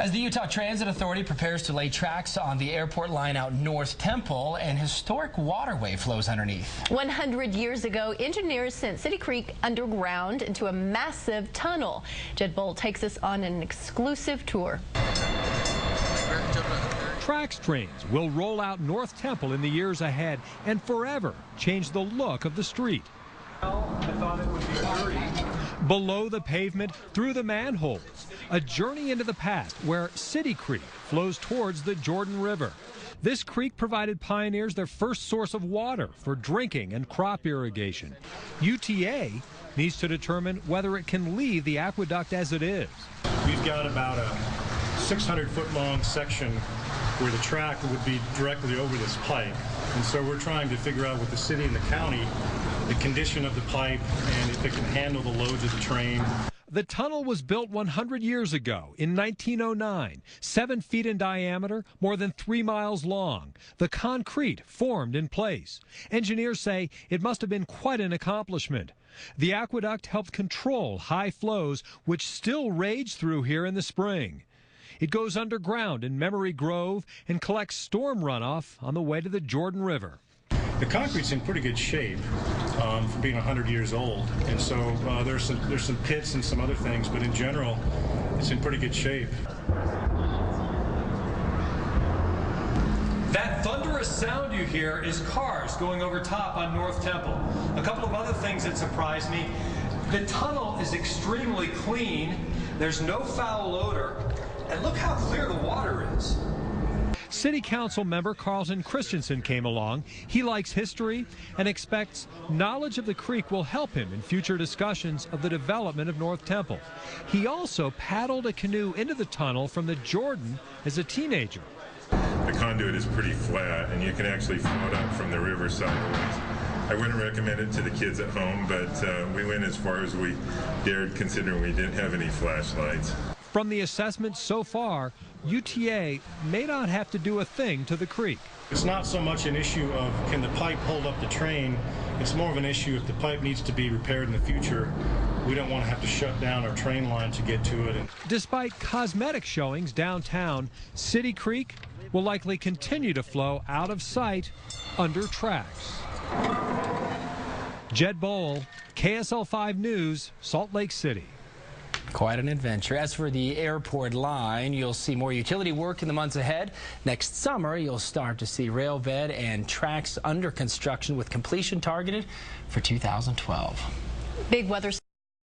As the Utah Transit Authority prepares to lay tracks on the airport line out North Temple, an historic waterway flows underneath. 100 years ago, engineers sent City Creek underground into a massive tunnel. Jed Bolt takes us on an exclusive tour. Trax trains will roll out North Temple in the years ahead and forever change the look of the street. I thought it would be dirty. Below the pavement, through the manholes, a journey into the past where City Creek flows towards the Jordan River. This creek provided pioneers their first source of water for drinking and crop irrigation. UTA needs to determine whether it can leave the aqueduct as it is. We've got about a 600-foot long section where the track would be directly over this pipe. And so we're trying to figure out with the city and the county the condition of the pipe and if it can handle the loads of the train. The tunnel was built 100 years ago in 1909, 7 feet in diameter, more than 3 miles long. The concrete formed in place. Engineers say it must have been quite an accomplishment. The aqueduct helped control high flows, which still rage through here in the spring. It goes underground in Memory Grove and collects storm runoff on the way to the Jordan River. The concrete's in pretty good shape for being 100 years old, and so there's some pits and some other things, but in general, it's in pretty good shape. That thunderous sound you hear is cars going over top on North Temple. A couple of other things that surprised me. The tunnel is extremely clean. There's no foul odor. And look how clear the water is. City Council member Carlton Christensen came along. He likes history and expects knowledge of the creek will help him in future discussions of the development of North Temple. He also paddled a canoe into the tunnel from the Jordan as a teenager. The conduit is pretty flat, and you can actually float up from the river sideways. I wouldn't recommend it to the kids at home, but we went as far as we dared considering we didn't have any flashlights. From the assessment so far, UTA may not have to do a thing to the creek. It's not so much an issue of can the pipe hold up the train, it's more of an issue if the pipe needs to be repaired in the future. We don't want to have to shut down our train line to get to it. Despite cosmetic showings downtown, City Creek will likely continue to flow out of sight under tracks. Jed Bolt, KSL 5 News, Salt Lake City. Quite an adventure. As for the airport line, you'll see more utility work in the months ahead. Next summer, you'll start to see rail bed and tracks under construction with completion targeted for 2012. Big weather